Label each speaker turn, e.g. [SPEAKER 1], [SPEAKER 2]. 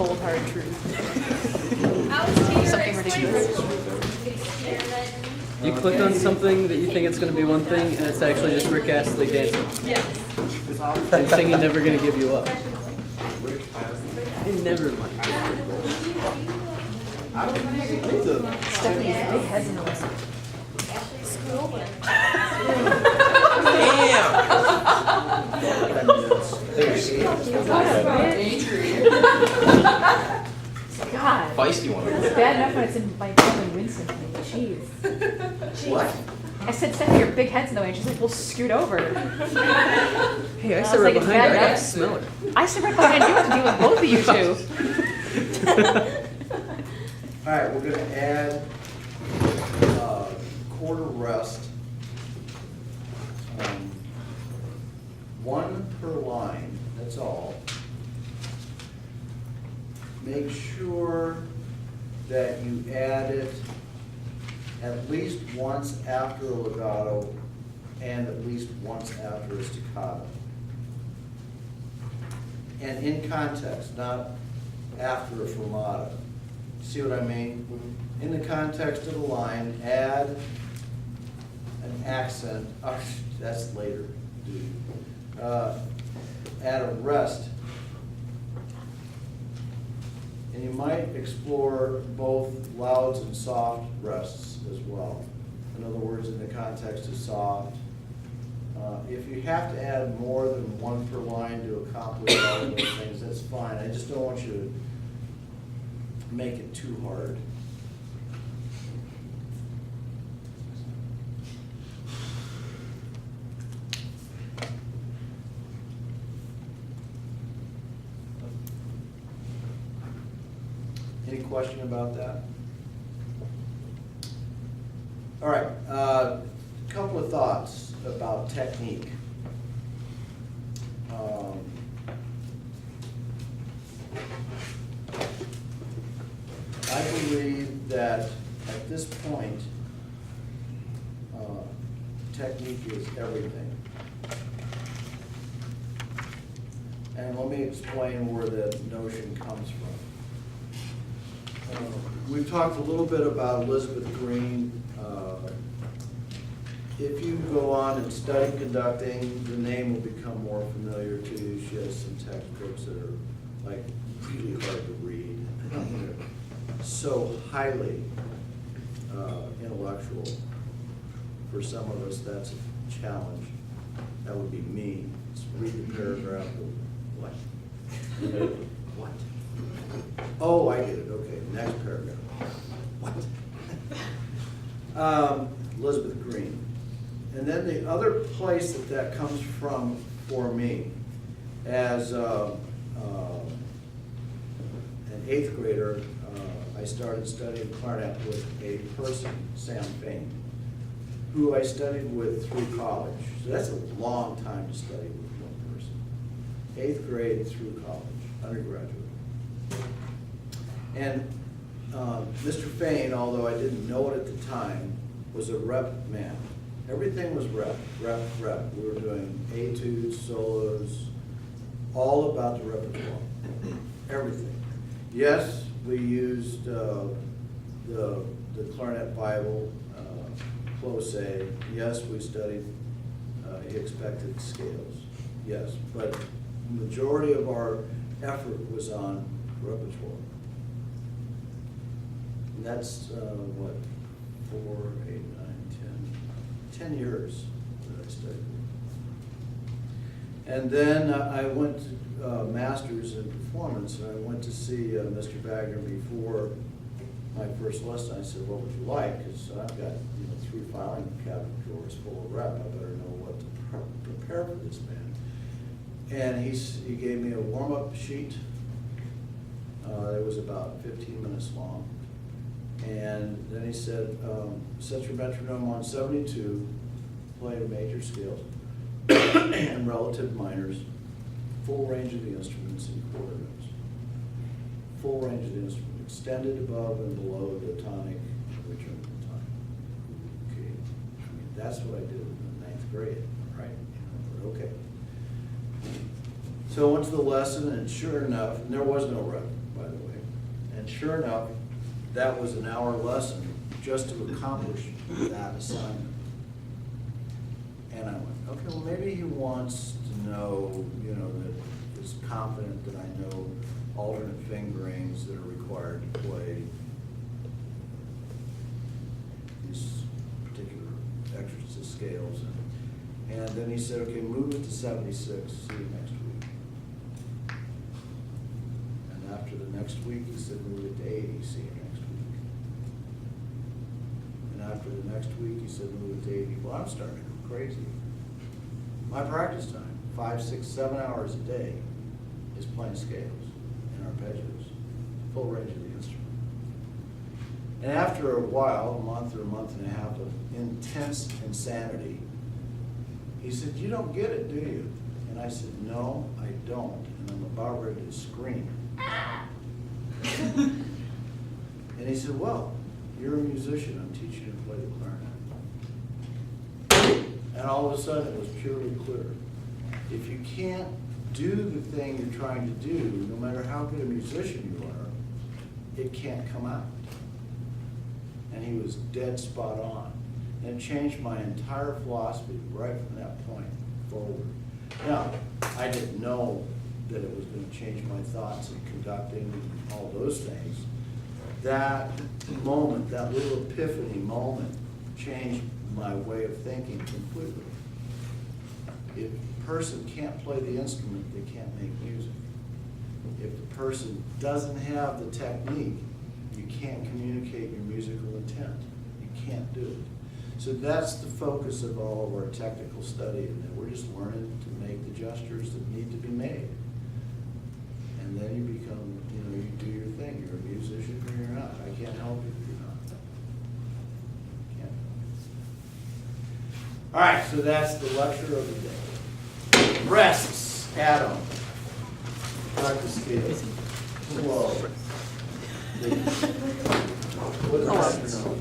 [SPEAKER 1] cold hard truth.
[SPEAKER 2] Something ridiculous.
[SPEAKER 3] You click on something that you think it's going to be one thing, and it's actually just Rick Astley dancing. And singing "Never Gonna Give You Up." And never mind.
[SPEAKER 1] Stephanie's big head's in the list. God.
[SPEAKER 4] Feisty one.
[SPEAKER 1] It's bad enough when it's in my and Winston. Jeez.
[SPEAKER 4] What?
[SPEAKER 1] I said, Stephanie, your big head's in the way. And she's like, well, scoot over.
[SPEAKER 3] Hey, I
[SPEAKER 1] I
[SPEAKER 3] sit
[SPEAKER 1] was
[SPEAKER 3] right
[SPEAKER 1] like, it's
[SPEAKER 3] behind her. I
[SPEAKER 1] bad
[SPEAKER 3] got to
[SPEAKER 1] enough.
[SPEAKER 3] smell it.
[SPEAKER 1] I said right behind you have to deal with both of you two.
[SPEAKER 5] All right, we're gonna add quarter rest. One per line, that's all. Make sure that you add it at least once after a legato and at least once after a staccato. And in context, not after a fermata. See what I mean? In the context of the line, add an accent, that's later, dude. Add a rest. And you might explore both louds and soft rests as well. In other words, in the context of soft. If you have to add more than one per line to accomplish all of those things, that's fine. I just don't want you to make it too hard. Any question about that? All right, couple of thoughts about technique. I believe that at this point, technique is everything. And let me explain where the notion comes from. We've talked a little bit about Elizabeth Green. If you go on and study conducting, the name will become more familiar to you. She has some textbooks that are like really hard to read. So highly intellectual. For some of us, that's a challenge. That would be me. Just read the paragraph. What? What? Oh, I get it. Okay, next paragraph. What? Elizabeth Green. And then the other place that comes from for me, as an 8th grader, I started studying clarinet with a person, Sam Fain, who I studied with through college. So that's a long time to study with one person. 8th grade through college, undergraduate. And Mr. Fain, although I didn't know it at the time, was a rep man. Everything was rep. We were doing etudes, solos, all about the repertoire, everything. Yes, we used the Clarinet Bible, close A. Yes, we studied expected scales. Yes, but the majority of our effort was on repertoire. And that's what, 4, 8, 9, 10 years that I studied. And then I went to Masters in Performance, and I went to see Mr. Wagner before my first lesson. I said, what would you like? Because I've got 3 filing cabinet drawers full of rep. I better know what to prepare for this band. And he gave me a warm-up sheet. It was about 15 minutes long. And then he said, set your metronome on 72, play major scales and relative minors, full range of the instruments and quarter notes. Full range of the instrument, extended above and below the tonic, and return to the tonic. Okay, I mean, that's what I did in the 9th grade, right? Okay. So I went to the lesson, and sure enough, and there was no rep, by the way. And sure enough, that was an hour lesson just to accomplish that assignment. And I went, okay, well, maybe he wants to know, that is confident that I know alternate fingerings that are required to play these particular exercise scales. And then he said, okay, move it to 76, see you next week. And after the next week, he said, move it to 80, see you next week. And after the next week, he said, move it to 80. Well, I'm starting to go crazy. My practice time, 5, 6, 7 hours a day, is playing scales and arpeggios, full range of the instrument. And after a while, a month or a month and a half of intense insanity, he said, you don't get it, do you? And I said, no, I don't. And I'm about ready to scream. And he said, well, you're a musician. I'm teaching you to play the clarinet. And all of a sudden, it was purely clear. If you can't do the thing you're trying to do, no matter how good a musician you are, it can't come out. And he was dead spot on. And it changed my entire philosophy right from that point forward. Now, I didn't know that it was going to change my thoughts in conducting and all those things. That moment, that little epiphany moment, changed my way of thinking completely. If a person can't play the instrument, they can't make music. If the person doesn't have the technique, you can't communicate your musical intent. You can't do it. So that's the focus of all of our technical study, and that we're just learning to make the gestures that need to be made. And then you become, you do your thing. You're a musician or you're not. I can't help you if you're not. Can't. All right, so that's the lecture of the day. Rests, Adam. Dr. Steele. Whoa. What does Dr. know?